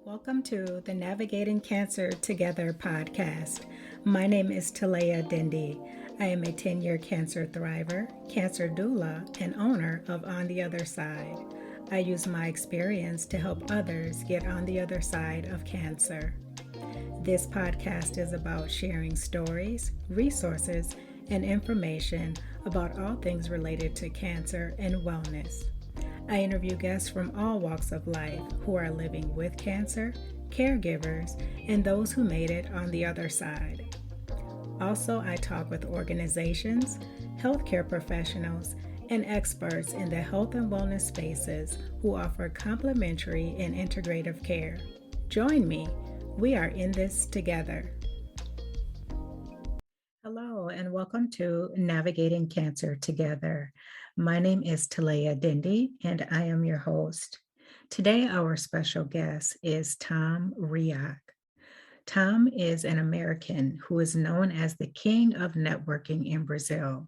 Welcome to the Navigating Cancer Together podcast. My name is Talea Dindy. I am a 10-year cancer thriver, cancer doula, and owner of On the Other Side. I use my experience to help others get on the other side of cancer. This podcast is about sharing stories, resources, and information about all things related to cancer and wellness. I interview guests from all walks of life who are living with cancer, caregivers, and those who made it on the other side. Also, I talk with organizations, healthcare professionals, and experts in the health and wellness spaces who offer complementary and integrative care. Join me. We are in this together. Hello, and welcome to Navigating Cancer Together. My name is Talea Dindy, and I am your host. Today, our special guest is Tom Reaoch. Tom is an American who is known as the king of networking in Brazil.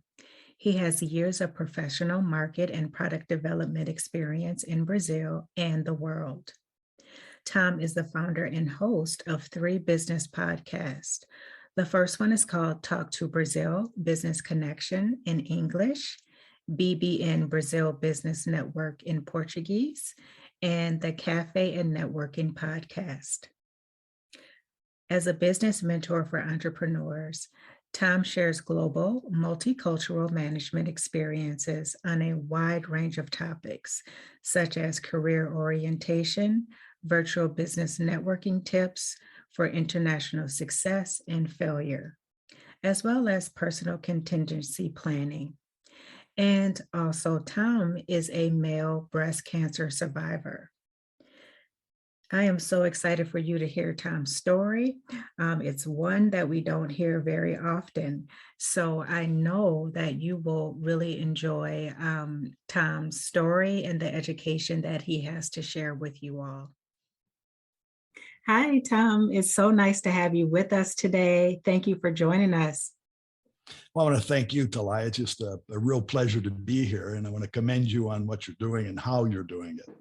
He has years of professional market and product development experience in Brazil and the world. Tom is the founder and host of 3 business podcasts. The first one is called Talk to Brazil, Business Connection in English, BBN Brazil Business Network in Portuguese, and the Cafe and Networking podcast. As a business mentor for entrepreneurs, Tom shares global, multicultural management experiences on a wide range of topics, such as career orientation, virtual business networking tips for international success and failure, as well as personal contingency planning. And also, Tom is a male breast cancer survivor. I am so excited for you to hear Tom's story. It's one that we don't hear very often. So I know that you will really enjoy Tom's story and the education that he has to share with you all. Hi, Tom. It's so nice to have you with us today. Thank you for joining us. Well, I want to thank you, Talaya. It's just a real pleasure to be here. And I want to commend you on what you're doing and how you're doing it.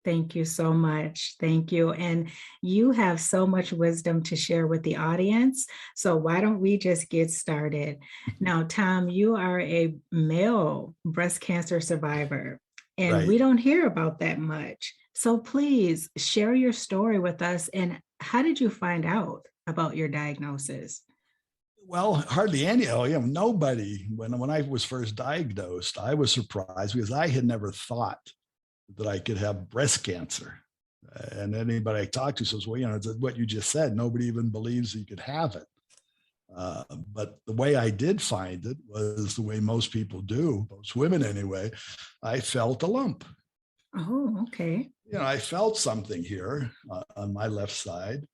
Thank you so much. Thank you. And you have so much wisdom to share with the audience. So why don't we just get started? Now, Tom, you are a male breast cancer survivor, and Right. we don't hear about that much. So please share your story with us. And how did you find out about your diagnosis? Well, hardly any, nobody, when I was first diagnosed, I was surprised because I had never thought that I could have breast cancer. And anybody I talked to says, well, it's what you just said. Nobody even believes you could have it. But the way I did find it was the way most people do, most women anyway. I felt a lump. Oh, okay. I felt something here on my left side,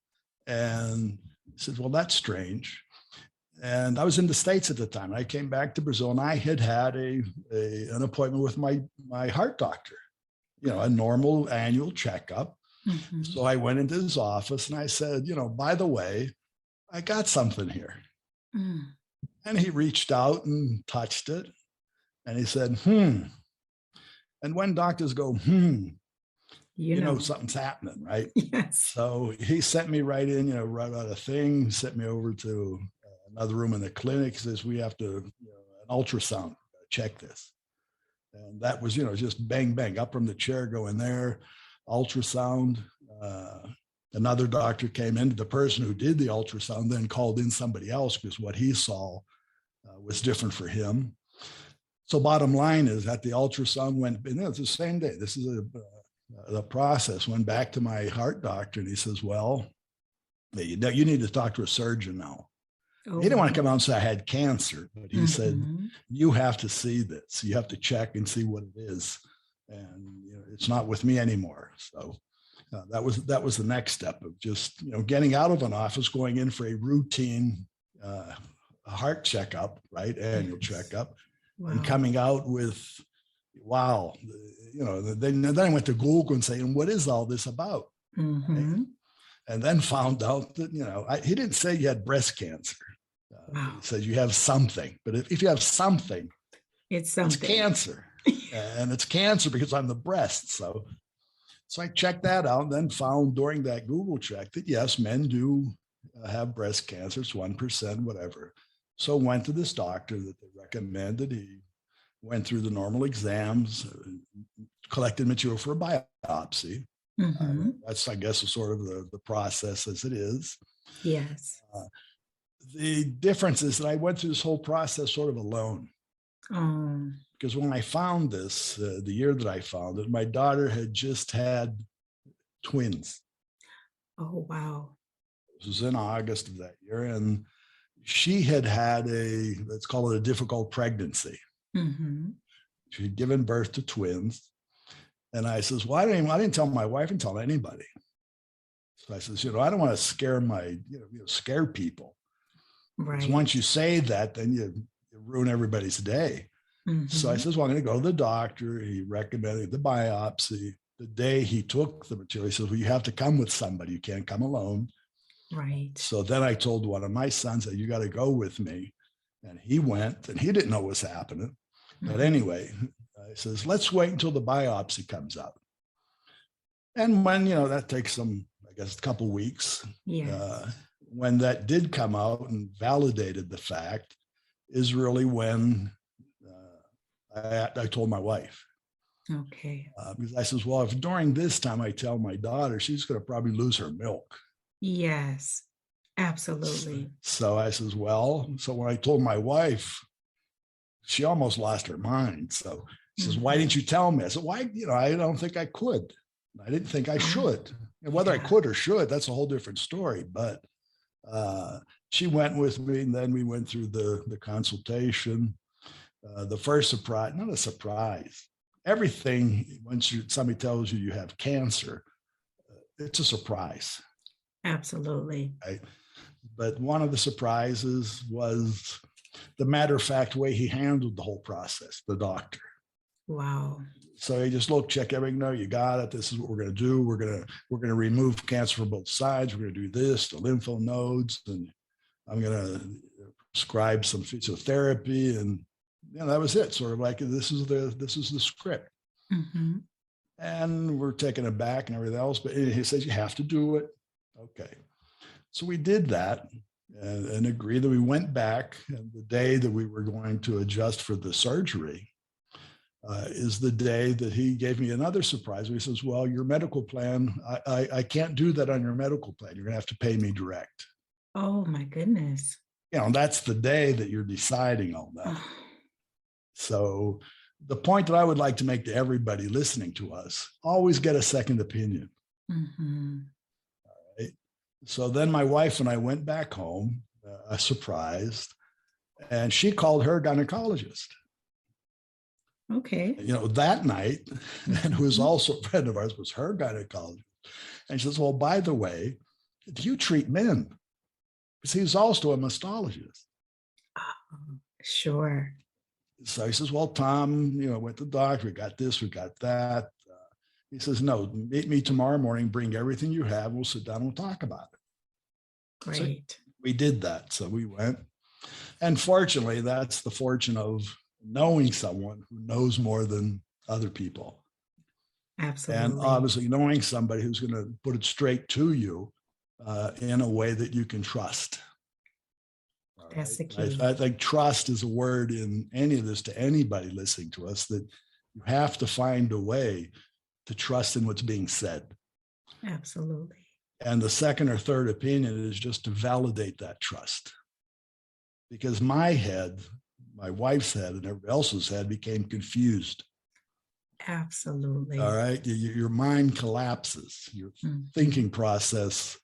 and I said, well, that's strange. And I was in the States at the time. I came back to Brazil, and I had an appointment with my heart doctor, a normal annual checkup. Mm-hmm. So I went into his office and I said, by the way, I got something here. Mm. And he reached out and touched it, and he said, And when doctors go, you know something's happening, right? Yes. So he sent me right in, wrote out a thing, sent me over to another room in the clinic. He says, we have to, an ultrasound, check this. And that was, just bang, bang, up from the chair, go in there, ultrasound. Another doctor came in. The person who did the ultrasound then called in somebody else because what he saw was different for him. So bottom line is that the ultrasound went, it's the same day. This is the process. Went back to my heart doctor, and he says, well, you need to talk to a surgeon now. Oh. He didn't want to come out and say I had cancer, but he said, you have to see this. You have to check and see what it is. And it's not with me anymore. So that was the next step of just, getting out of an office, going in for a routine heart checkup, right? Annual checkup. Wow. And coming out with, wow, then I went to Google and saying, what is all this about? Mm-hmm. Right? And then found out that, he didn't say you had breast cancer. Wow. He said you have something, but if you have something, it's cancer. And it's cancer because I'm the breast. So So I checked that out and then found during that Google check that yes, men do have breast cancer. It's 1%, whatever. So went to this doctor that they recommended. He went through the normal exams, collected material for a biopsy. Mm-hmm. That's, I guess, sort of the process as it is. Yes. The difference is that I went through this whole process sort of alone. Oh, Because when I found this, the year that I found it, my daughter had just had twins. oh, wow. This was in August of that year. And she had had let's call it a difficult pregnancy. Mm-hmm. She had given birth to twins. And I says, well, I didn't tell my wife and tell anybody. So I says, I don't want to scare scare people. Because Right. once you say that, then you ruin everybody's day. So I Mm-hmm. says, well, I'm going to go to the doctor. He recommended the biopsy. The day he took the material, he says, well, you have to come with somebody. You can't come alone. Right. So then I told one of my sons that you got to go with me. And he went, and he didn't know what was happening. But Mm-hmm. anyway, I says, let's wait until the biopsy comes out. And when, that takes some, I guess, a couple of weeks. Yes. When that did come out and validated the fact is really when I told my wife. Okay. Because I says, well, if during this time I tell my daughter, she's going to probably lose her milk. Yes. Absolutely. So I says, well, so when I told my wife, she almost lost her mind. So she says, why didn't you tell me? I said, why? I don't think I could. I didn't think I should. And whether I could or should, that's a whole different story. But she went with me, and then we went through the consultation. The first surprise, not a surprise. Everything, once somebody tells you have cancer, it's a surprise. Absolutely. Right? But one of the surprises was the matter of fact way he handled the whole process, the doctor. Wow. So he just check everything. No, you got it. This is what we're going to do. We're going to remove cancer from both sides. We're going to do this, the lymph nodes, and I'm going to prescribe some physiotherapy, and that was it. Sort of like this is the script. Mm-hmm. And we're taken aback and everything else. But he says you have to do it. Okay. So we did that and agreed that we went back. And the day that we were going to adjust for the surgery is the day that he gave me another surprise. He says, well, your medical plan, I can't do that on your medical plan. You're going to have to pay me direct. Oh, my goodness. That's the day that you're deciding all that. So the point that I would like to make to everybody listening to us, always get a second opinion. Mm-hmm. All right. So then my wife and I went back home, surprised, and she called her gynecologist. Okay. That night, and who was also a friend of ours, was her gynecologist. And she says, well, by the way, do you treat men? Because he's also a mastologist. Sure. So he says, well, Tom, went to the doctor. We got this, we got that. He says, no, meet me tomorrow morning, bring everything you have. We'll sit down and we'll talk about it. Great. So we did that. So we went. And fortunately, that's the fortune of knowing someone who knows more than other people. Absolutely. And obviously knowing somebody who's going to put it straight to you in a way that you can trust. That's the key. I think trust is a word in any of this to anybody listening to us, that you have to find a way to trust in what's being said. Absolutely. And the second or third opinion is just to validate that trust. Because my head, my wife's head, and everybody else's head became confused. Absolutely. All right. Your mind collapses. Your thinking process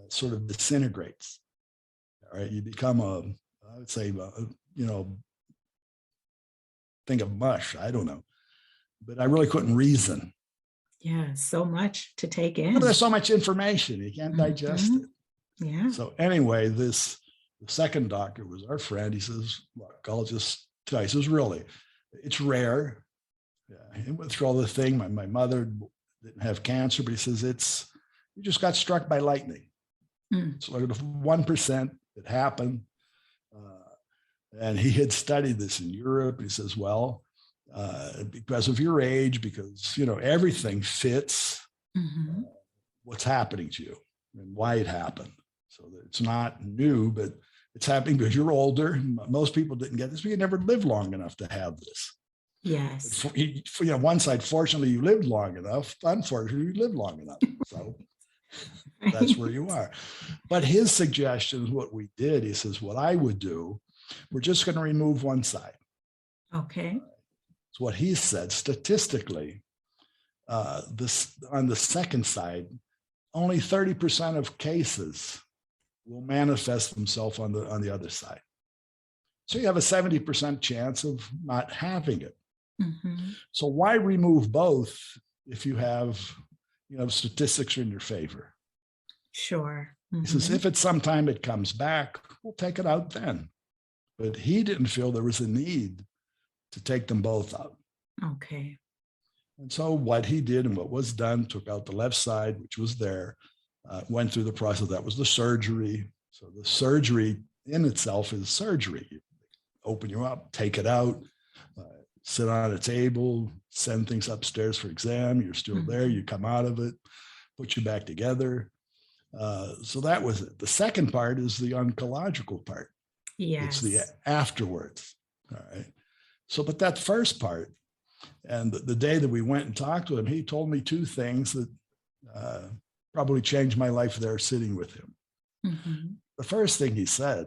sort of disintegrates. All right. You become I would say, think of mush. I don't know. But I really couldn't reason. Yeah. So much to take in. There's so much information. You can't digest it. Yeah. So anyway, the second doctor was our friend. He says, look, I'll just tell you, he says, really, it's rare. Yeah, he went through all the thing. My mother didn't have cancer, but he says you just got struck by lightning. It's like 1%. It happened. And he had studied this in Europe. He says, well, because of your age, because, everything fits Mm-hmm. what's happening to you and why it happened. So that it's not new, but it's happening because you're older. Most people didn't get this, but you never lived long enough to have this. Yes. For one side, fortunately, you lived long enough. Unfortunately, you lived long enough. So that's where you are. But his suggestion, what we did, he says, what I would do, we're just going to remove one side. Okay. It's what he said. Statistically, this on the second side, only 30% of cases will manifest themselves on the other side. So you have a 70% chance of not having it. Mm-hmm. So why remove both if you have, statistics are in your favor? Sure. He says, Mm-hmm. if at some time it comes back, we'll take it out then. But he didn't feel there was a need to take them both out. Okay. And so what he did and what was done, took out the left side, which was there, went through the process. That was the surgery. So the surgery in itself is surgery. You open you up, take it out, sit on a table, send things upstairs for exam. You're still there. You come out of it, put you back together. So that was it. The second part is the oncological part. Yes. It's the afterwards. All right. So, but that first part, and the day that we went and talked to him, he told me two things that probably changed my life there sitting with him. Mm-hmm. The first thing he said,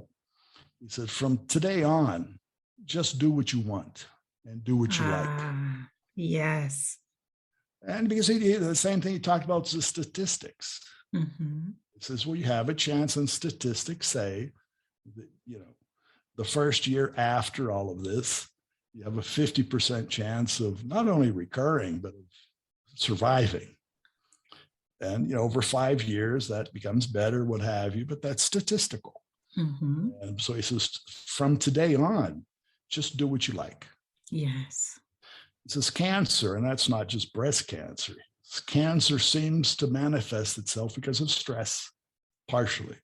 from today on, just do what you want and do what you like. Yes. And because the same thing he talked about is the statistics. Mm-hmm. He says, well, you have a chance, and statistics say that, the first year after all of this, you have a 50% chance of not only recurring, but of surviving. And, over 5 years, that becomes better, what have you, but that's statistical. Mm-hmm. And so he says, from today on, just do what you like. Yes. He says, cancer, and that's not just breast cancer. Cancer seems to manifest itself because of stress, partially.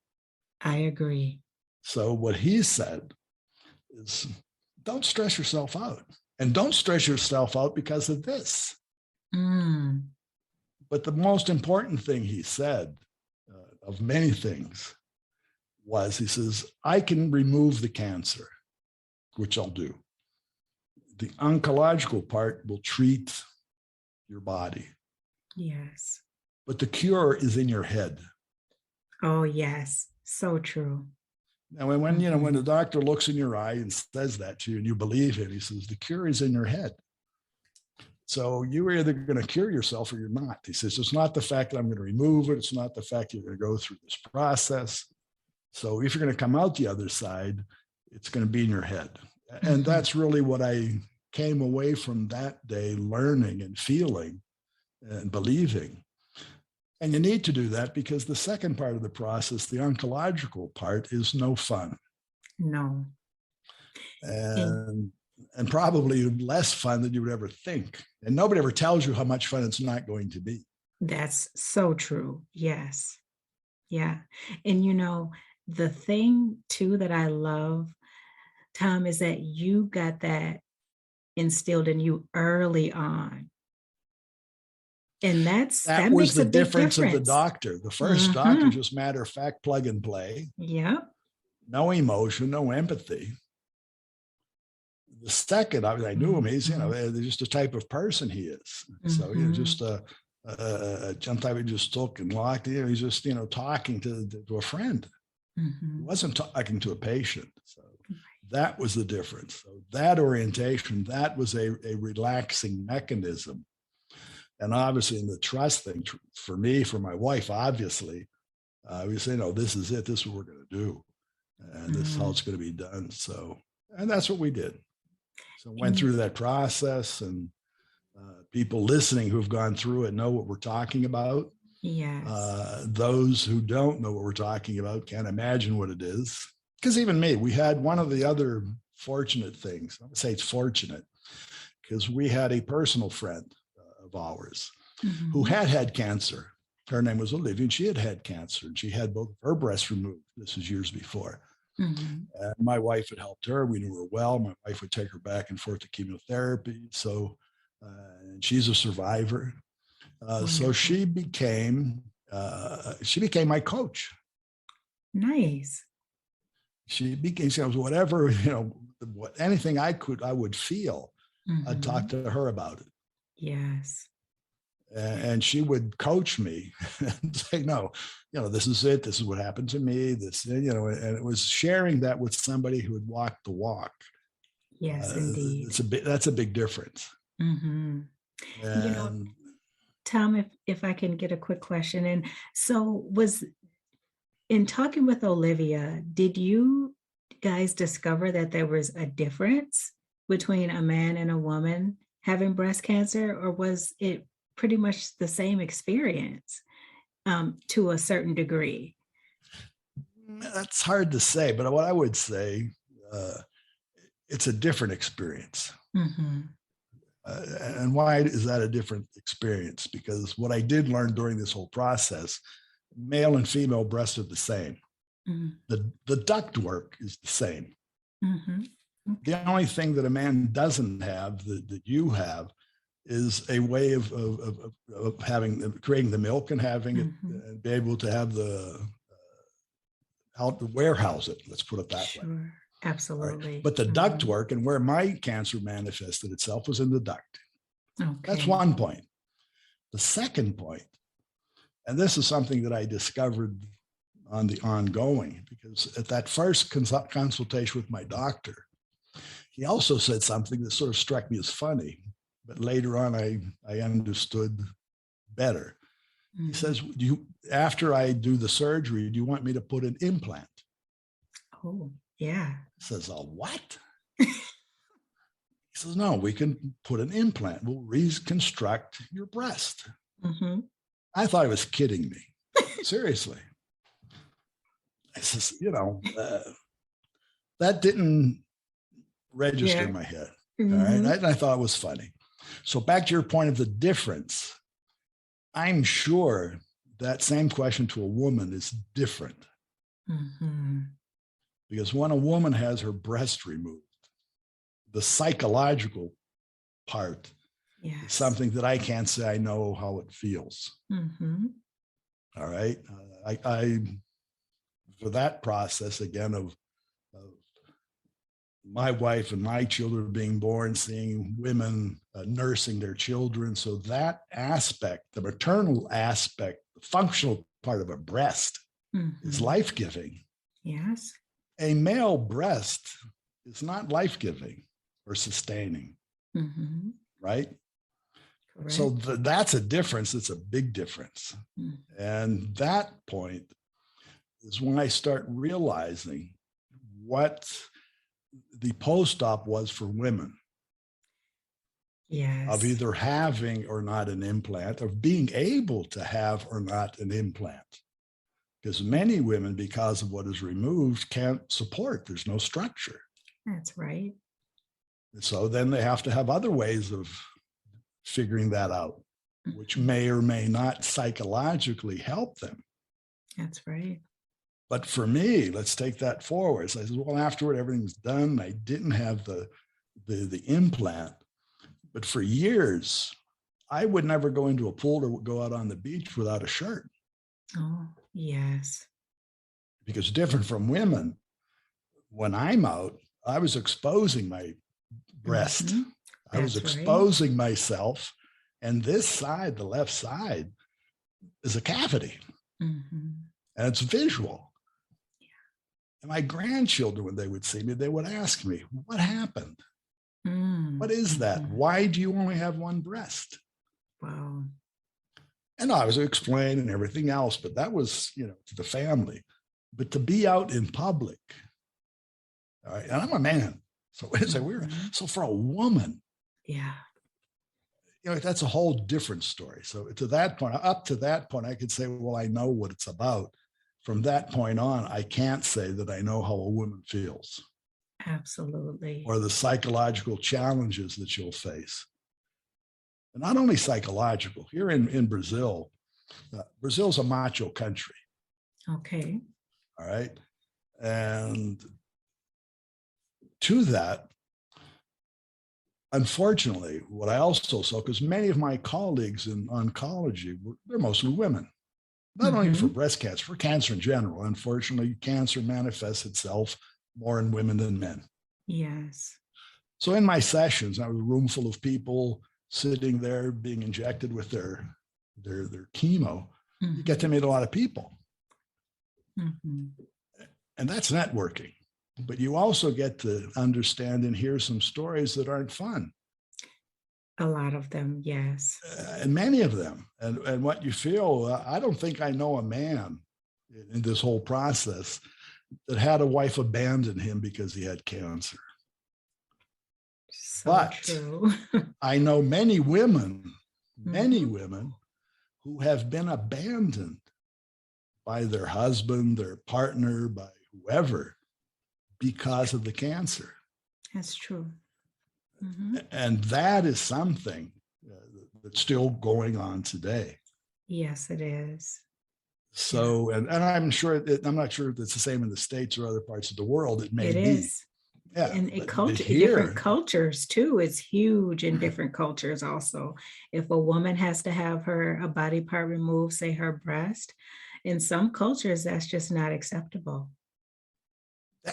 I agree. So what he said is, don't stress yourself out. And don't stress yourself out because of this. Mm. But the most important thing he said, of many things, was he says, I can remove the cancer, which I'll do. The oncological part will treat your body. Yes. But the cure is in your head. Oh, yes. So true. Now, when the doctor looks in your eye and says that to you and you believe it, he says, the cure is in your head. So you're either going to cure yourself or you're not. He says, it's not the fact that I'm going to remove it. It's not the fact that you're going to go through this process. So if you're going to come out the other side, it's going to be in your head. And that's really what I came away from that day learning and feeling and believing. And you need to do that because the second part of the process, the oncological part, is no fun. No. And probably less fun than you would ever think. And nobody ever tells you how much fun it's not going to be. That's so true. Yes. Yeah. And the thing too that I love, Tom, is that you got that instilled in you early on. And that was makes the a big difference of the difference. doctor. The first doctor, just matter of fact, plug and play. Yeah. No emotion, no empathy. The second, I knew him. He's, just the type of person he is. So, just some type of just took and locked. He's just, talking to a friend. He wasn't talking to a patient. So that was the difference. So that orientation, that was a relaxing mechanism. And obviously in the trust thing, for me, for my wife, obviously, we say, no, this is it. This is what we're going to do. And this is how it's going to be done. So, and that's what we did. So went through that process, and people listening who've gone through it know what we're talking about. Yes. Those who don't know what we're talking about can't imagine what it is. Because even me, we had one of the other fortunate things. I would say it's fortunate because we had a personal friend of ours who had cancer. Her name was Olivia, and she had cancer, and she had both of her breasts removed. This was years before. Mhm. And my wife had helped her. We knew her well. My wife would take her back and forth to chemotherapy. So, and she's a survivor. So Wonderful. she became my coach. Nice. She was whatever, anything I would feel, I'd talk Mhm. to her about it. Yes. And she would coach me and say, no, this is it. This is what happened to me. And it was sharing that with somebody who had walked the walk. Yes, indeed. That's a big difference. Mhm. You know, And Tom, if I can get a quick question. And so was in talking with Olivia, did you guys discover that there was a difference between a man and a woman having breast cancer, or was it pretty much the same experience to a certain degree? that's hard to say, but what I would say, uh, it's a different experience. Hmm. And why is that a different experience? Because what I did learn during this whole process, male and female breasts are the same. Hmm. The duct work is the same. Hmm. The Okay. only thing that a man doesn't have that you have is a way of having creating the milk and having it Hmm. and be able to have the how to warehouse it. Let's put it that way. Sure. All right. Absolutely. But the duct Hmm. work and where my cancer manifested itself was in the duct. That's Okay. one point. The second point, and this is something that I discovered on the ongoing, because at that first consultation with my doctor, he also said something that sort of struck me as funny, but later on I understood better. He Hmm. says, after I do the surgery, do you want me to put an implant? Oh, yeah. He says, oh, what? He says, no, we can put an implant. We'll reconstruct your breast. Hmm. I thought he was kidding me. Seriously. I says, that didn't register Yeah. in my head. All right. Hmm. I thought it was funny. So back to your point of the difference, I'm sure that same question to a woman is different, Hmm. because when a woman has her breast removed, the psychological part is Yes. something that I can't say I know how it feels. Hmm. All right. I for that process again of my wife and my children being born, seeing women nursing their children. So that aspect, the maternal aspect, the functional part of a breast is Hmm. life giving. Yes. A male breast is not life giving or sustaining, Hmm. right? So Correct. that's a difference. It's a big difference. Mm. And that point is when I start realizing what the post-op was for women of Yes. either having or not an implant, of being able to have or not an implant. Because many women, because of what is removed, can't support, there's no structure. That's right. And so then they have to have other ways of figuring that out, which Mhm. may or may not psychologically help them. That's right. But for me, let's take that forward. So I said, well, afterward, everything's done. I didn't have the implant, but for years, I would never go into a pool or go out on the beach without a shirt, Oh, yes. because different from women, when I'm out, I was exposing my breast. Hmm. I was That's right. exposing myself. And this side, the left side, is a cavity Hmm. and it's visual. And my grandchildren, when they would see me, they would ask me, what happened? What is that? Mm-hmm. Why do you only have one breast? Wow. And I was explaining and everything else, but that was, to the family. But to be out in public, all right, and I'm a man. So it's a weird. Hmm. So for a woman, Yeah. that's a whole different story. So to that point, up to that point, I could say, well, I know what it's about. From that point on, I can't say that I know how a woman feels Absolutely. or the psychological challenges that you'll face. And not only psychological, here in Brazil's a macho country. Okay. All right. And to that, unfortunately, what I also saw, because many of my colleagues in oncology, they're mostly women, not only for Mhm. breast cancer, for cancer in general. Unfortunately, cancer manifests itself more in women than men. Yes. So in my sessions, I was a room full of people sitting there being injected with their chemo. You get to Mhm. meet a lot of people, Mhm. and that's networking. But you also get to understand and hear some stories that aren't fun, A lot of them, yes. and many of them. And what you feel, I don't think I know a man in this whole process that had a wife abandon him because he had cancer. So But true. I know many Mhm. women who have been abandoned by their husband, their partner, by whoever, because of the cancer. That's true. Mhm. And that is something that's still going on today. Yes, it is. Yeah, So, and I'm sure I'm not sure if it's the same in the States or other parts of the world. It may it be. is. Yeah. And But different here, cultures too. It's huge in different cultures also. If a woman has to have a body part removed, say her breast, in some cultures, that's just not acceptable.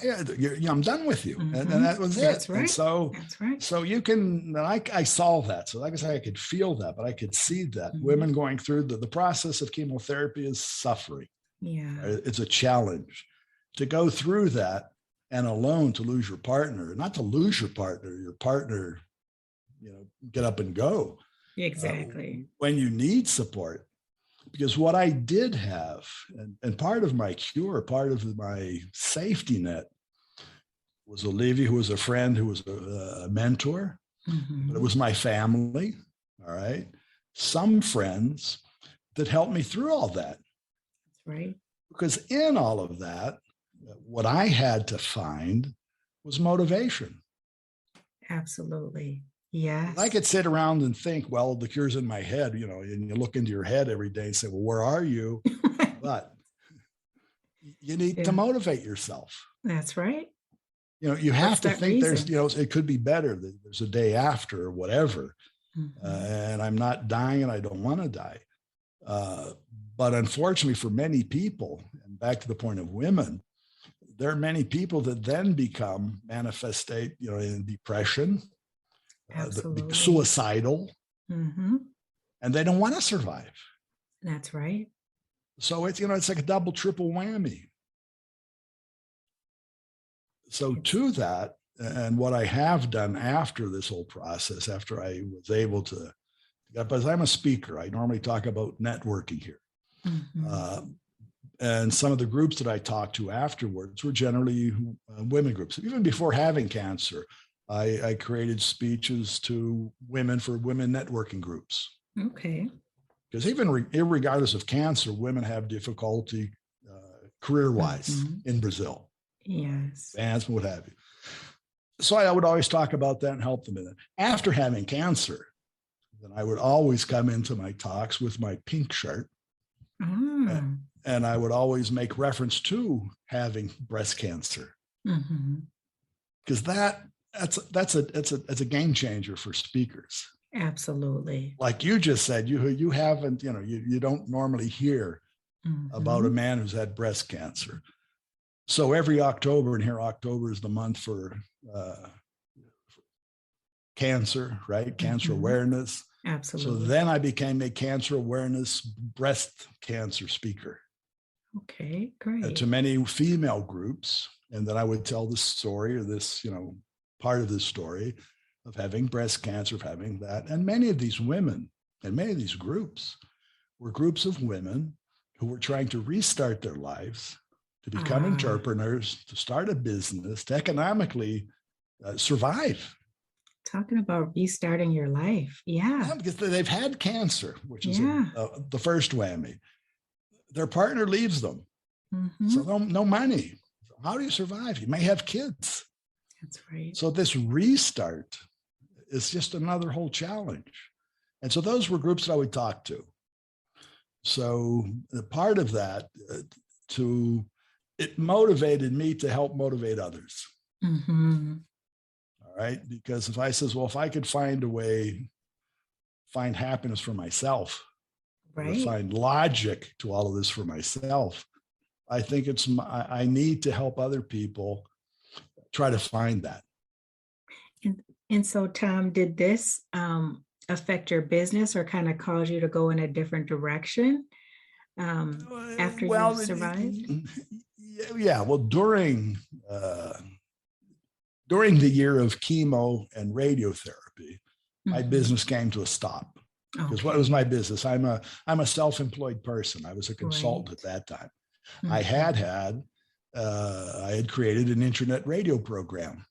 yeah, I'm done with you. And Mhm. that was it. That's And right. so, That's right. so you can, I saw that. So like I said, I could feel that, but I could see that Mhm. women going through the process of chemotherapy is suffering. Yeah, Right? It's a challenge to go through that, and alone to lose your partner, not to lose your partner, get up and go uh, exactly. when you need support. Because what I did have, and part of my cure, part of my safety net was Olivia, who was a friend, who was a mentor, but it Mhm. was my family. All right. Some friends that helped me through all that. That's right. Because in all of that, what I had to find was motivation. Absolutely. I Yes. could sit around and think, well, the cure's in my head, and you look into your head every day and say, well, where are you? But you need to Yeah, motivate yourself. that's right. You What's have to that think there's, reason? it could be better. There's a day after or whatever. Mhm. And I'm not dying and I don't want to die. Uh, but unfortunately, for many people, and back to the point of women, there are many people that then become manifestate, in depression, Absolutely. suicidal, Mhm. and they don't want to survive. That's right. So it's like a double, triple whammy. So It's to that, and what I have done after this whole process, after I was able to, because I'm a speaker, I normally talk about networking here. mhm. Uh, and some of the groups that I talked to afterwards were generally women groups. Even before having cancer, I created speeches to women for women networking groups. Okay. Because even regardless of cancer, women have difficulty career-wise Mhm. in Brazil, Yes. advancement, what have you. So I would always talk about that and help them in it. After having cancer, then I would always come into my talks with my pink shirt, Ah. and I would always make reference to having breast cancer, Mhm. because that's a game changer for speakers. Absolutely. Like you just said, you haven't, you don't normally hear about a Mhm. man who's had breast cancer. So every October, and here October is the month for cancer, right? Cancer Mhm. awareness. So Absolutely. then I became a cancer awareness breast cancer speaker Okay, to great. many female groups. And then I would tell this story, or this, part of this story of having breast cancer, of having that. And many of these women and many of these groups were groups of women who were trying to restart their lives, to become Ah, entrepreneurs, to start a business, to economically survive. talking about restarting your life. Yeah. Yeah, because they've had cancer, which is Yeah. the first whammy. Their partner leaves them, so Mhm. no money. How do you survive? You may have kids. That's right. So this restart is just another whole challenge. And so those were groups that I would talk to. So part of that to it motivated me to help motivate others. Mm-hmm. All right. Because if I says, well, if I could find a way, find happiness for myself, or to Right. find logic to all of this for myself, I think I need to help other people try to find that. And so, Tom, did this affect your business or kind of cause you to go in a different direction after you Well, survived? yeah. Well, during the year of chemo and radiotherapy, my Mhm. business came to a stop. Because what was Okay, my business? I'm a self-employed person. I was a consultant right. at that time. I Mhm. had created an internet radio program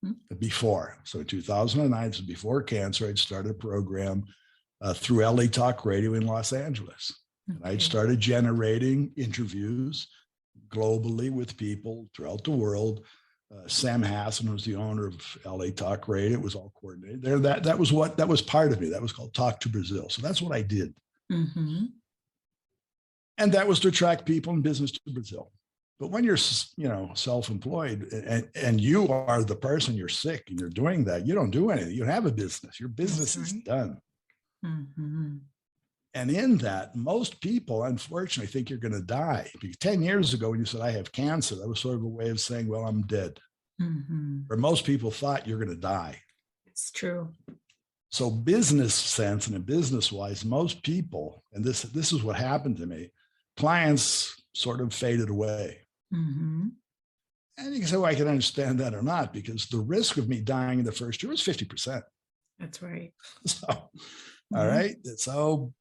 Mm. before. So in 2009, so before cancer, I'd started a program through LA Talk Radio in Los Angeles. And I'd Okay, started generating interviews globally with people throughout the world. Sam Hassan was the owner of LA Talk Radio. It was all coordinated there. That was part of me. That was called Talk to Brazil. So that's what I did. Mhm. And that was to attract people in business to Brazil. But when you're, self-employed and you are the person, you're sick and you're doing that, you don't do anything. You have a business. Your That's business is right. done. Mhm. And in that, most people, unfortunately, think you're going to die. Because 10 years ago, when you said, I have cancer, that was sort of a way of saying, well, I'm dead. Mhm. Or most people thought you're going to die. It's true. So business sense and business wise, most people, and this is what happened to me, clients sort of faded away. Mhm. And you can say, well, I can understand that or not, because the risk of me dying in the first year was 50%. That's right. So, all Yeah. right. So,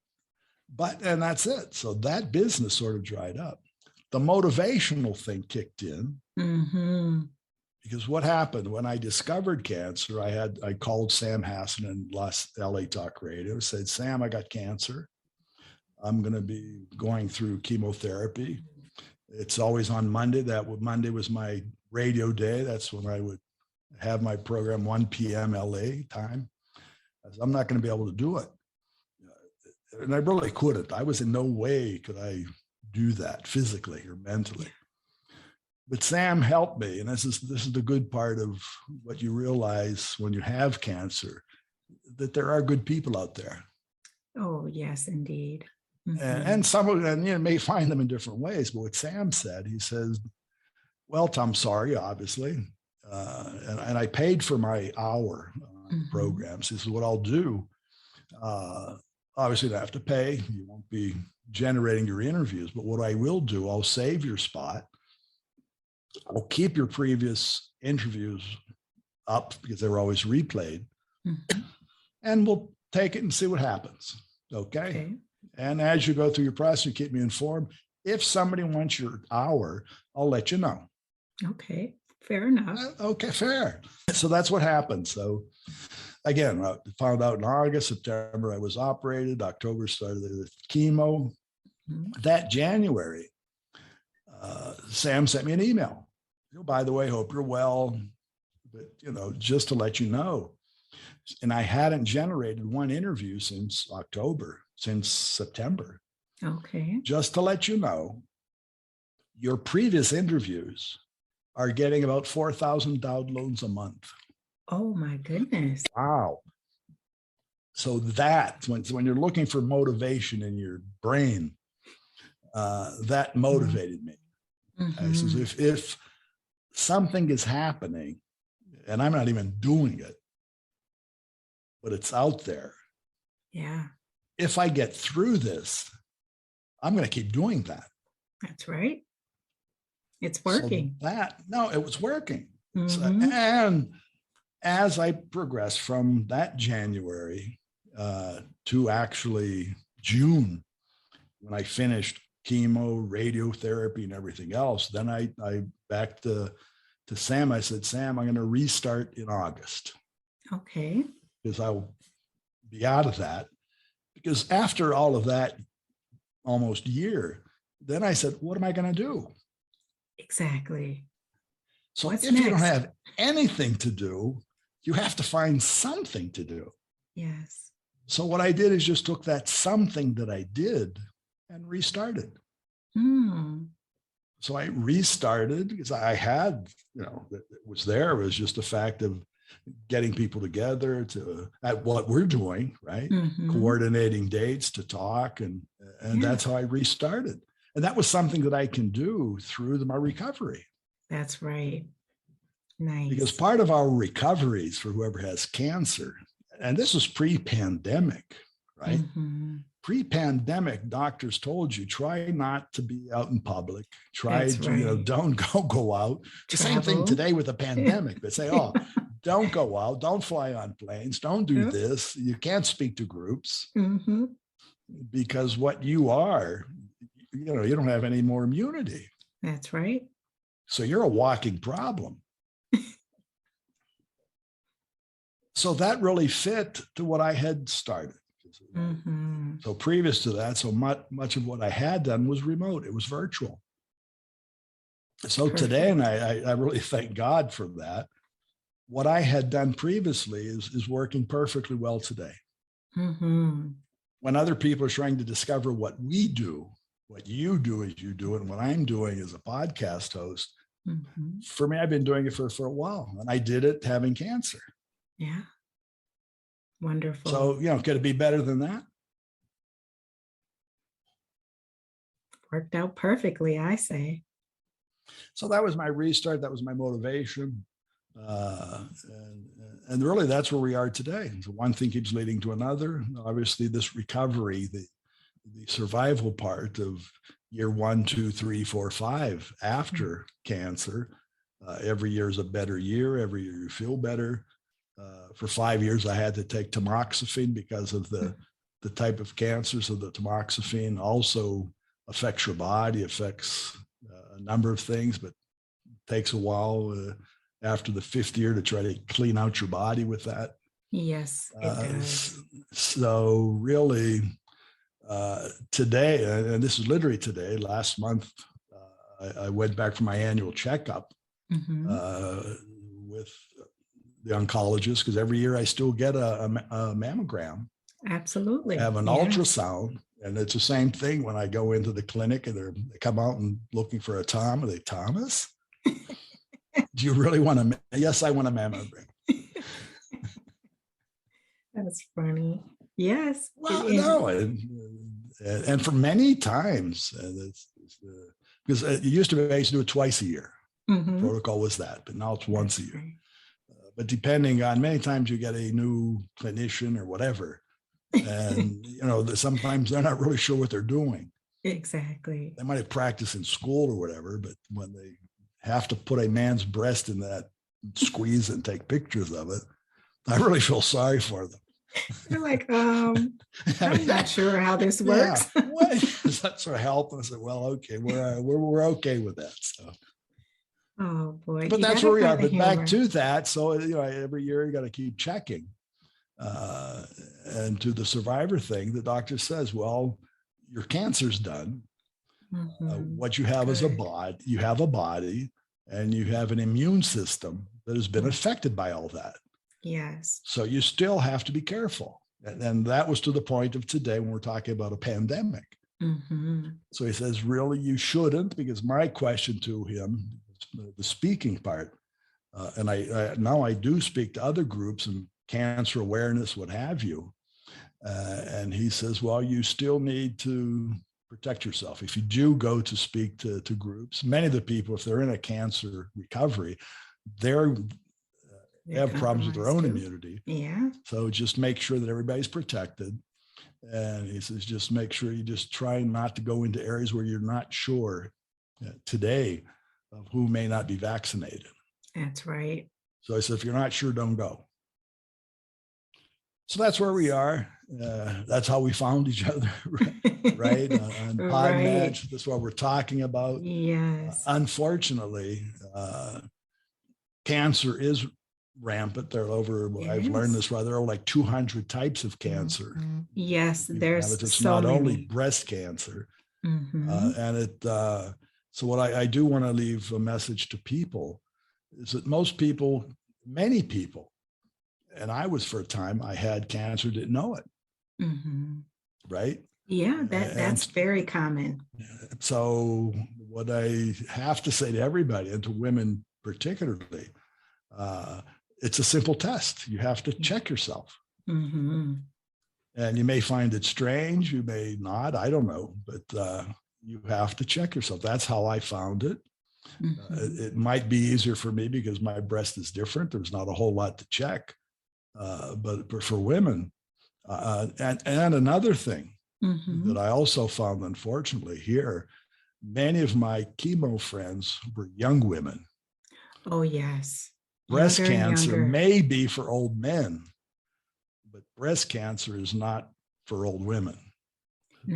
and that's it. So that business sort of dried up. The motivational thing kicked in, Mhm. because what happened when I discovered cancer, I called Sam Hassan in LA Talk Radio, said, Sam, I got cancer. I'm going to be going through chemotherapy. It's always on Monday. Monday was my radio day. That's when I would have my program, 1 p.m. LA time. I'm not going to be able to do it. And I really couldn't. I was in no way could I do that physically or mentally. But Sam helped me. And this is the good part of what you realize when you have cancer, that there are good people out there. Oh, yes, indeed. And Mhm. some of them, may find them in different ways. But what Sam said, he says, well, Tom, sorry, obviously. And I paid for my hour Mhm. programs. This is what I'll do. Obviously, you have to pay. You won't be generating your interviews. But what I will do, I'll save your spot. I'll keep your previous interviews up because they were always replayed. Mhm. And we'll take it and see what happens. Okay. Okay. And as you go through your process, you keep me informed. If somebody wants your hour, I'll let you know. Okay. Fair enough. Okay, fair. So that's what happened. So again, I found out in August, September, I was operated. October started the chemo. Mhm. That January, Sam sent me an email. By the way, hope you're well. But, just to let you know. And I hadn't generated one interview since October, since September. Okay. Just to let you know, your previous interviews are getting about 4,000 downloads a month. Oh my goodness. Wow. So that when you're looking for motivation in your brain, that motivated me. I says, Mm-hmm. if something is happening and I'm not even doing it, but it's out there, Yeah, if I get through this, I'm going to keep doing that. that's right. It's So working. no, it was working. So, Mm-hmm. and as I progressed from that January to actually June, when I finished chemo, radiotherapy, and everything else, then I back to Sam. I said, Sam, I'm going to restart in August Okay. because I'll be out of that. Because after all of that, almost year, then I said, what am I going to do? Exactly. So What's if you don't next? have anything to do, you have to find something to do. Yes. So what I did is just took that something that I did and restarted. Hmm. So I restarted because I had, it was there. It was just a fact of getting people together to at what we're doing, right? Mm-hmm. Coordinating dates to talk, and Yeah, that's how I restarted. And that was something that I can do through my recovery. that's right. Because Nice. part of our recoveries for whoever has cancer, and this was pre-pandemic, right? Mm-hmm. Pre-pandemic, doctors told you try not to be out in public, try That's to right. don't go out. The same thing Travel. today with the pandemic. They say, oh, don't go out, don't fly on planes, don't do Yep. this, you can't speak to groups, Mm-hmm. because what you are, you don't have any more immunity, That's right. so you're a walking problem. So that really fit to what I had started. Mm-hmm. So previous to that, so much of what I had done was remote, it was virtual. So today, and Perfect. I really thank God for that, what I had done previously is working perfectly well today. Mm-hmm. When other people are trying to discover what we do, what you do as you do it, and what I'm doing as a podcast host, Mm-hmm. for me, I've been doing it for a while, and I did it having cancer. Yeah. Wonderful. So, could it be better than that? Worked out perfectly, I say. So that was my restart. That was my motivation. And really, that's where we are today. So one thing keeps leading to another. Obviously, this recovery, the survival part of year 1, 2, 3, 4, 5 after cancer, every year is a better year. Every year you feel better. For 5 years, I had to take tamoxifen because of the type of cancer. So the tamoxifen also affects your body, affects a number of things, but takes a while after the 5th year to try to clean out your body with that. Yes, it does. So really, today, and this is literally today, last month, I went back for my annual checkup Mm-hmm. with the oncologist, because every year I still get a mammogram. I Absolutely. have an Yes. ultrasound, and it's the same thing when I go into the clinic and they come out and looking for a Tom. Are they Thomas? Do you really want to? Yes, I want a mammogram. That's funny. Yes. Well, no, and for many times, because it used to be I used to do it twice a year. Mm-hmm. Protocol was that, but now it's once That's a year. right. But depending on, many times you get a new clinician or whatever, and sometimes they're not really sure what they're doing. Exactly. They might have practiced in school or whatever, but when they have to put a man's breast in that, squeeze and take pictures of it, I really feel sorry for them. You're like, I I'm mean, not sure how this yeah, works. what does that sort of help? And I said, well, okay, we're okay with that. So, Oh boy, but you that's gotta where we are. find the But back humor. to that. So every year you got to keep checking. And to the survivor thing, the doctor says, well, your cancer's done. Mm-hmm. What you have is Good. you have a body, and you have an immune system that has been Mm. affected by all that. Yes. So you still have to be careful. And that was to the point of today when we're talking about a pandemic. Mm-hmm. So he says, really, you shouldn't, because my question to him, the speaking part, and I now I do speak to other groups and cancer awareness, what have you. And he says, well, you still need to protect yourself. If you do go to speak to groups, many of the people, if they're in a cancer recovery, they They're have problems with their compromised own too. immunity. Yeah. So just make sure that everybody's protected. And he says, just make sure you just try not to go into areas where you're not sure today of who may not be vaccinated. That's right. So I said, if you're not sure, don't go. So that's where we are. That's how we found each other, right? On Right. Podmatch. That's what we're talking about. Yes. Unfortunately, cancer is rampant. It I've learned is. this, there are like 200 types of cancer. Mhm. Yes, People have there's it. It's so not only many. breast cancer. Mm-hmm. So what I do want to leave a message to people is that most people, many people, and I was for a time, I had cancer, didn't know it, Mm-hmm. right? Yeah, that's And very common. so what I have to say to everybody, and to women particularly, it's a simple test. You have to check yourself. Mm-hmm. And you may find it strange, you may not, I don't know, but you have to check yourself. That's how I found it. Mm-hmm. It might be easier for me because my breast is different. There's not a whole lot to check. But for women, and another thing Mm-hmm. that I also found, unfortunately, here, many of my chemo friends were young women. Oh, yes. Breast Younger and cancer younger. may be for old men, but breast cancer is not for old women.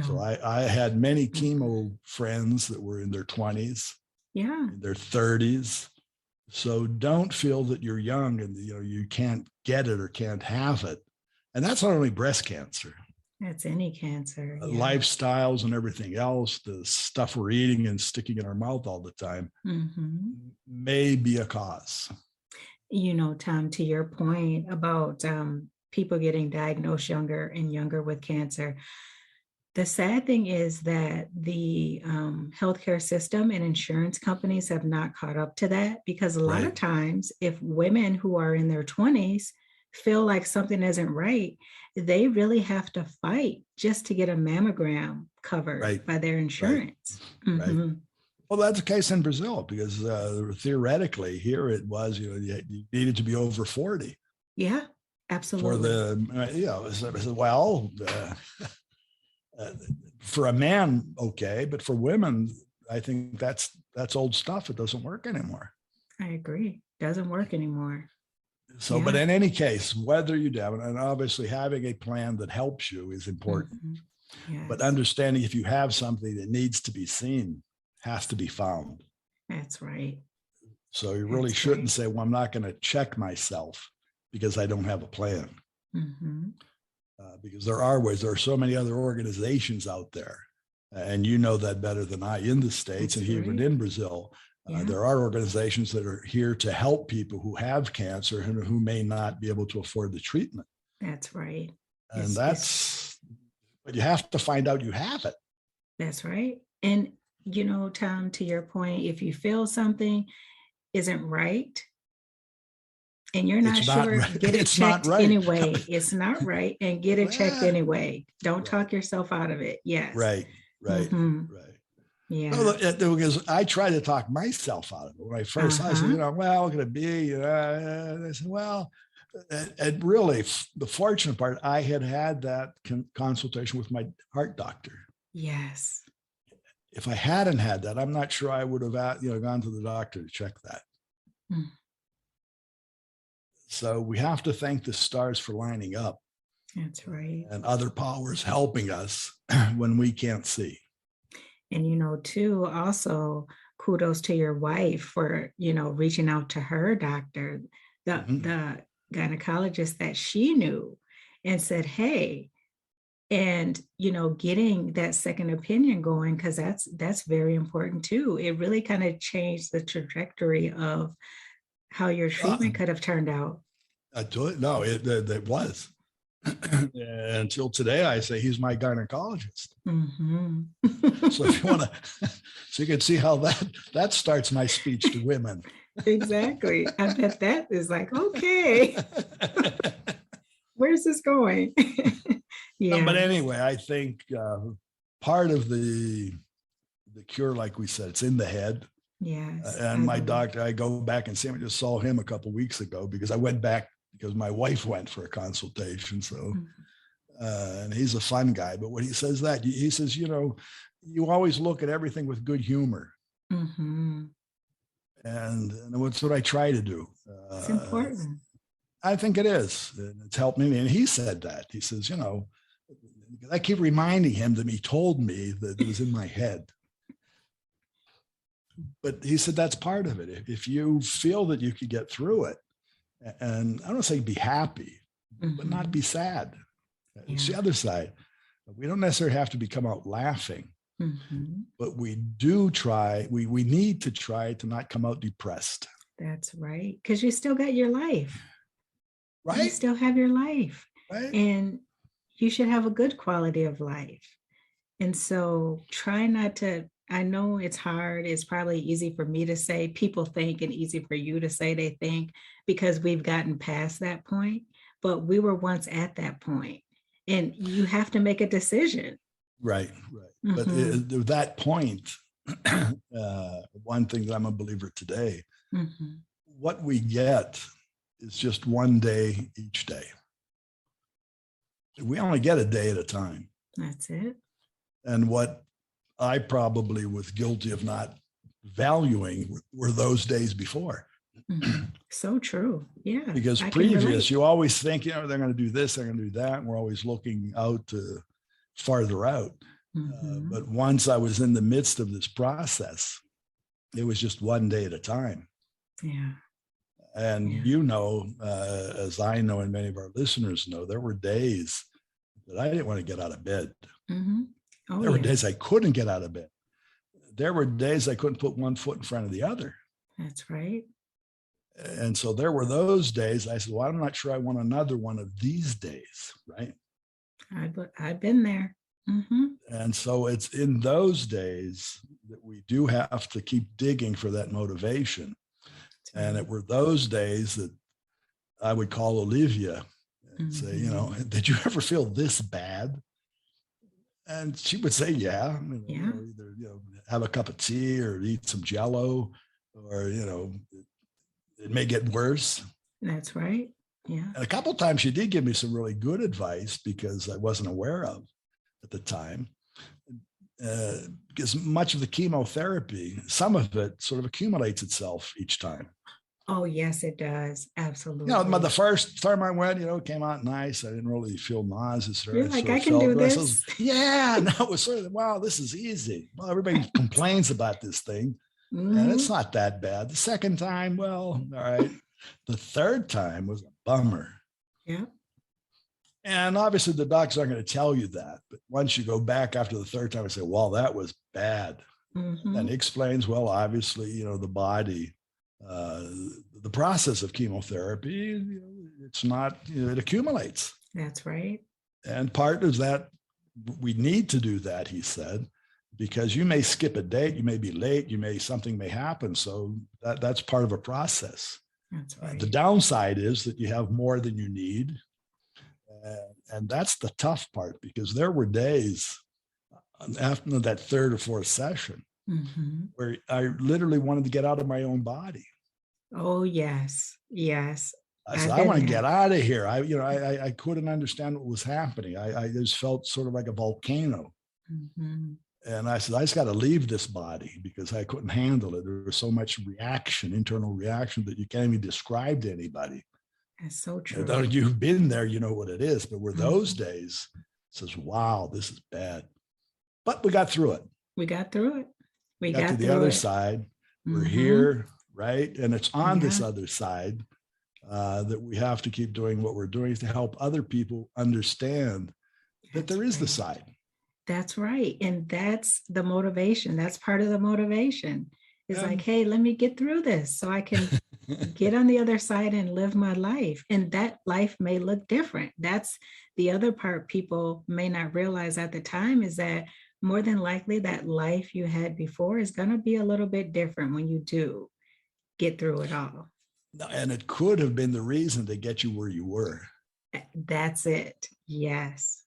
So No. I had many Mm-mm. chemo friends that were in their 20s, Yeah, in their 30s. So don't feel that you're young and you can't get it or can't have it. And that's not only breast cancer. that's any cancer. Yeah. Lifestyles and everything else, the stuff we're eating and sticking in our mouth all the time, Mm-hmm. may be a cause. Tom, to your point about people getting diagnosed younger and younger with cancer, the sad thing is that the healthcare system and insurance companies have not caught up to that, because a lot of Right, times, if women who are in their 20s feel like something isn't right, they really have to fight just to get a mammogram covered right, by their right, insurance. right. Hmm. Well, that's the case in Brazil because theoretically here it was, you needed to be over 40 Yeah, for absolutely. the, well, uh, for a man, okay, but for women, I think that's old stuff. It doesn't work anymore. I agree. Doesn't work anymore. So, but Yeah. in any case, whether you do, and obviously having a plan that helps you is important, Hmm. but Yes, understanding if you have something that needs to be seen has to be found. that's right. So you really That's shouldn't right. say, well, I'm not going to check myself because I don't have a plan. Hmm. Because there are ways, there are so many other organizations out there. And you know that better than I in the States and That's even right. in Brazil. Yeah, There are organizations that are here to help people who have cancer and who may not be able to afford the treatment. that's right. And It's but you have to find out you have it. That's right. And Tom, to your point, if you feel something isn't right and you're not It's not sure, right. get it It's not checked right. anyway. It's not right, and get it checked Well, anyway. Don't right, talk yourself out of it. Yes. right, right, Mm-hmm. right. Yeah. Well, because I tried to talk myself out of it when I first saw it. I said, Uh-huh. well, what could it be? And I said, well, and really, the fortunate part, I had that consultation with my heart doctor. Yes. If I hadn't had that, I'm not sure I would have gone to the doctor to check that. Mm, So we have to thank the stars for lining up that's right. and other powers helping us when we can't see. And too, also kudos to your wife for, reaching out to her doctor, the Mhm. the gynecologist that she knew, and said, hey, and getting that second opinion going, because that's very important too. It really kind of changed the trajectory of how your Uh, treatment could have turned out. no, it was. Until today, I say he's my gynecologist. Hmm. So if you want to, so you can see how that starts my speech to women. Exactly. I bet that is like, okay, where's this going? No, but Yeah. anyway, I think part of the cure, like we said, it's in the head. Yes, And I my believe. doctor, I go back and see him. I just saw him a couple of weeks ago because I went back because my wife went for a consultation. So, Mhm. and he's a fun guy. But when he says that, he says, you always look at everything with good humor. Mhm. And that's what I try to do. It's important. I think it is. And it's helped me. And he said that. He says, I keep reminding him that he told me that it was in my head. But he said that's part of it. If you feel that you could get through it, and I don't say be happy, but not be Mhm. sad. It's Yeah. the other side. We don't necessarily have to come out laughing, Mhm. but we do try, we need to try to not come out depressed. That's right. Because you still got your life. You Right? still have your life. Right? And you should have a good quality of life. And so try not to, I know it's hard. It's probably easy for me to say, people think, and easy for you to say they think, because we've gotten past that point. But we were once at that point, and you have to make a decision. Right, right. But Mhm, at that point, one thing that I'm a believer today, mhm. what we get is just one day each day. We only get a day at a time. That's it. And what I probably was guilty of not valuing were those days before. Mhm. So true. Yeah, Because I can previous, relate. you always think, they're going to do this, they're going to do that. And we're always looking out to farther out. Mhm. But once I was in the midst of this process, it was just one day at a time. Yeah, And yeah. as I know, and many of our listeners know, there were days that I didn't want to get out of bed. Mhm. Oh, There were days I yes. couldn't get out of bed. There were days I couldn't put one foot in front of the other. That's right. And so there were those days I said, well, I'm not sure I want another one of these days. Right. I've been there. Mhm. And so it's in those days that we do have to keep digging for that motivation. That's And right. it were those days that I would call Olivia and say, Mhm. did you ever feel this bad? And she would say, yeah. Yeah, Either, have a cup of tea or eat some Jello, or, it may get worse. that's right. Yeah. And a couple of times she did give me some really good advice because I wasn't aware of at the time. Because much of the chemotherapy, some of it sort of accumulates itself each time. Oh, yes, it does. The Absolutely. first time I went, it came out nice. I didn't really feel nauseous, or You're I like, sort "I of can felt, do I says, this." yeah, no, it was sort of, wow, this is easy. Well, everybody complains about this thing, and it's Mhm. not that bad. The second time, well, all right. The third time was a bummer. Yeah. And obviously, the doctors aren't going to tell you that. But once you go back after the third time and say, well, that was bad. And then he Mhm. explains, well, obviously, the body, uh, the process of chemotherapy, it's not, it accumulates. That's right. And part of that, we need to do that, he said, because you may skip a date, you may be late, something may happen. So that's part of a process. That's The right. downside is that you have more than you need. And that's the tough part, because there were days after that third or fourth session Mhm. where I literally wanted to get out of my own body. Oh, yes. Yes. I said, I've I been want to get there. out of here. I couldn't understand what was happening. I just felt sort of like a volcano. Mhm. And I said, I just got to leave this body because I couldn't handle it. There was so much reaction, internal reaction, that you can't even describe to anybody. That's so Though true. you've been there, you know what it is. But were those Mhm. days, says, wow, this is bad. But we got through it. We got through it. We We got to got the through other it. side. We're Mhm. here, right? And it's on this Yeah, other side that we have to keep doing what we're doing to help other people understand that that's there is the right. side. That's right. And that's the motivation. That's part of the motivation. Is like, And hey, let me get through this so I can get on the other side and live my life. And that life may look different. That's the other part people may not realize at the time, is that more than likely that life you had before is going to be a little bit different when you do get through it all. and it could have been the reason to get you where you were. That's it. Yes,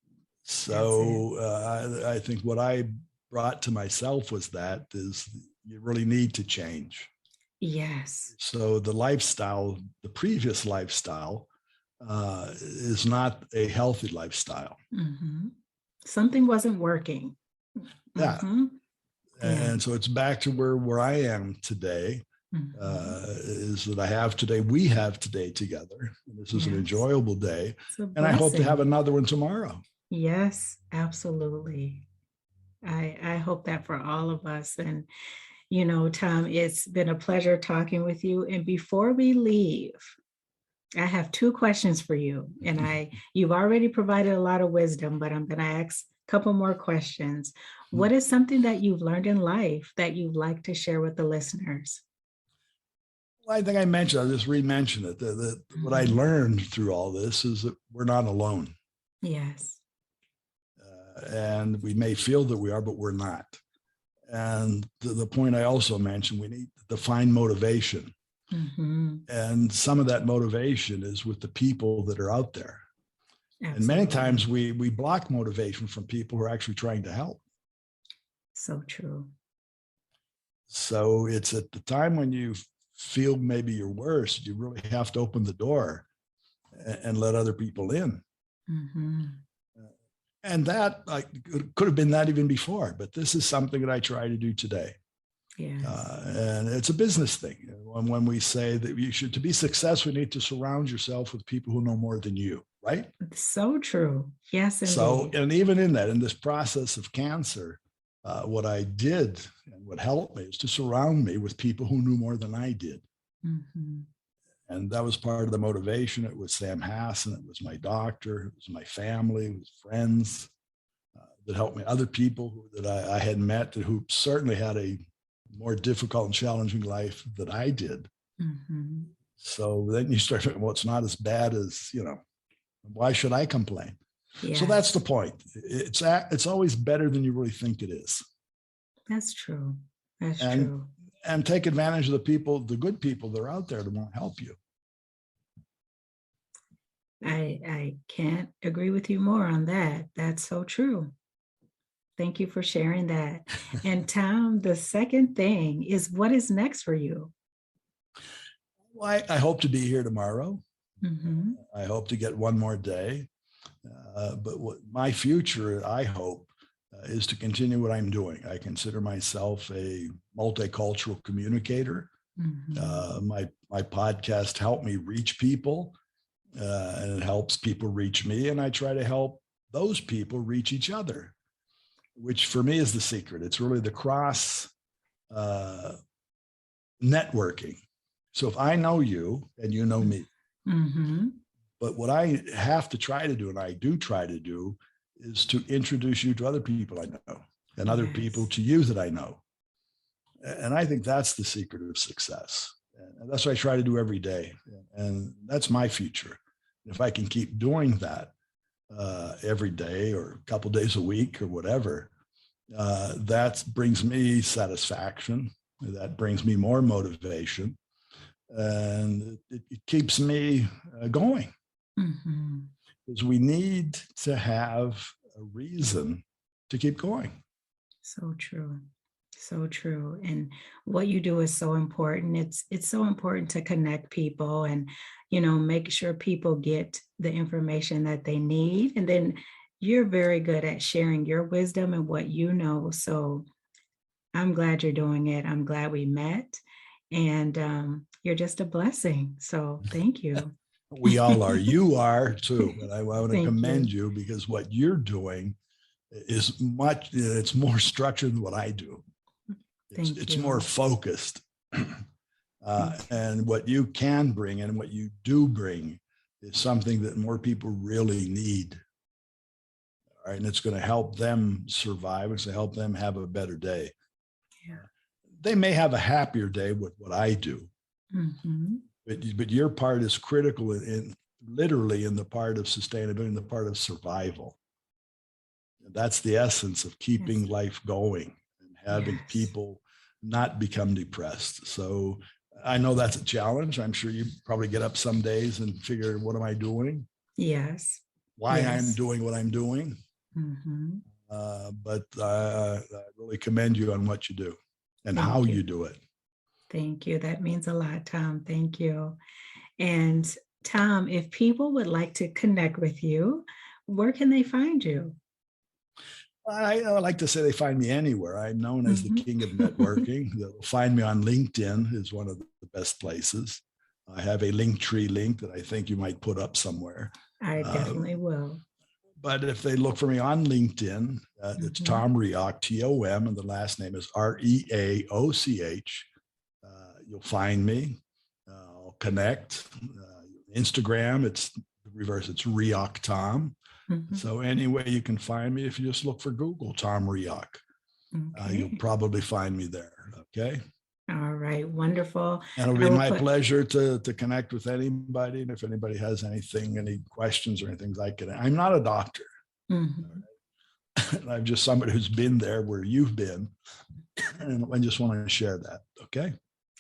that's it. So I think what I brought to myself was that is you really need to change. Yes. So the lifestyle, the previous lifestyle, is not a healthy lifestyle. Mhm. Something wasn't working. Yeah. Hmm. Yeah. And so it's back to where I am today, Hmm. is that we have today together. And this is an Yes. enjoyable day. It's a And I hope to have blessing. another one tomorrow. Yes, absolutely. I hope that for all of us. And, Tom, it's been a pleasure talking with you. And before we leave, I have two questions for you. And you've already provided a lot of wisdom, but I'm going to ask a couple more questions. What is something that you've learned in life that you'd like to share with the listeners? Well, I think I mentioned, I'll just re-mention it. What I Mhm. learned through all this is that we're not alone. Yes. And we may feel that we are, but we're not. And the point I also mentioned, we need to find motivation. Mhm. And some of that motivation is with the people that are out there. And many times Absolutely. we block motivation from people who are actually trying to help. So true. So it's at the time when you feel maybe your worst, you really have to open the door and let other people in. Mhm. And that could have been that even before, but this is something that I try to do today. Yes. And it's a business thing. When we say that you should, to be successful, you need to surround yourself with people who know more than you, right? So true. Yes, So, indeed. and even in that, in this process of cancer, what I did and what helped me is to surround me with people who knew more than I did. Mhm. And that was part of the motivation. It was Sam Hassan, it was my doctor, it was my family, it was friends that helped me, other people that I had met who certainly had a more difficult and challenging life than I did. Mhm. So then you start thinking, well, it's not as bad as, why should I complain? So that's the Yes, point. It's always better than you really think it is. that's true. That's And true. and take advantage of the people, the good people that are out there that want to help you. I can't agree with you more on that. That's so true. Thank you for sharing that. And Tom, the second thing is what is next for you? Well, I hope to be here tomorrow. Mhm. I hope to get one more day. But what my future, I hope, is to continue what I'm doing. I consider myself a multicultural communicator. Mhm. My podcast helped me reach people, and it helps people reach me, and I try to help those people reach each other, which for me is the secret. It's really the cross uh, networking. So if I know you and you know me, Mhm. but what I have to try to do, and I do try to do, is to introduce you to other people I know and other people Yes. to you that I know. And I think that's the secret of success. And that's what I try to do every day. And that's my future. If I can keep doing that every day or a couple days a week or whatever, that brings me satisfaction. That brings me more motivation. And it keeps me going, Mhm. because we need to have a reason to keep going. So true. So true. And what you do is so important. It's so important to connect people and, make sure people get the information that they need. And then you're very good at sharing your wisdom and what you know. So I'm glad you're doing it. I'm glad we met. And you're just a blessing. So thank you. We all are. You are too. And I want to Thank commend you. you, because what you're doing is it's more structured than what I do. Thank It's more you. focused. Okay. And what you can bring and what you do bring is something that more people really need. All right. And it's going to help them survive. It's going to help them have a better day. Yeah. They may have a happier day with what I do, Hmm. but your part is critical in literally in the part of sustainability, in the part of survival. That's the essence of keeping Yes. life going and having Yes. people not become depressed. So I know that's a challenge. I'm sure you probably get up some days and figure, what am I doing? Yes. Why I'm Yes. doing what I'm doing. Hmm. But I really commend you on what you do and how Thank you you. do it. Thank you. That means a lot, Tom. Thank you. And Tom, if people would like to connect with you, where can they find you? I like to say they find me anywhere. I'm known as the Mhm. king of networking. They'll find me on LinkedIn is one of the best places. I have a Linktree link that I think you might put up somewhere. I Uh, definitely will. but if they look for me on LinkedIn, it's Mhm. Tom Reaoch, Tom, and the last name is Reaoch. You'll find me. I'll connect. Instagram, it's the reverse. It's Reaoch Tom. Mhm. So any way you can find me, if you just look for Google Tom Reaoch, you'll Okay. probably find me there. Okay. All right. Wonderful. And it'll I be will my put, pleasure to connect with anybody. And if anybody has anything, any questions or anything like it, I'm not a doctor. mhm. I'm just somebody who's been there where you've been. And I just want to share that. Okay.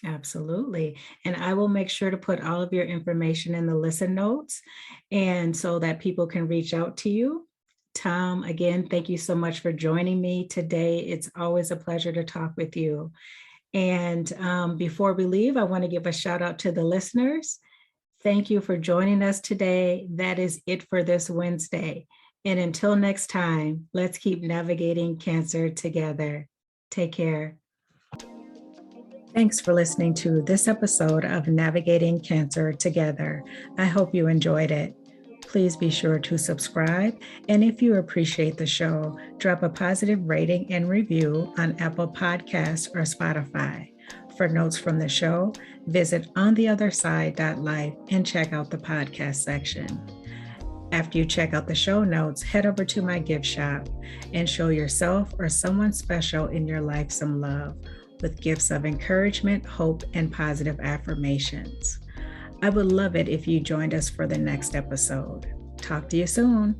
Absolutely. And I will make sure to put all of your information in the listen notes and so that people can reach out to you. Tom, again, thank you so much for joining me today. It's always a pleasure to talk with you. And before we leave, I want to give a shout out to the listeners. Thank you for joining us today. That is it for this Wednesday. And until next time, let's keep navigating cancer together. Take care. Thanks for listening to this episode of Navigating Cancer Together. I hope you enjoyed it. Please be sure to subscribe. And if you appreciate the show, drop a positive rating and review on Apple Podcasts or Spotify. For notes from the show, visit ontheotherside.life and check out the podcast section. After you check out the show notes, head over to my gift shop and show yourself or someone special in your life some love with gifts of encouragement, hope, and positive affirmations. I would love it if you joined us for the next episode. Talk to you soon.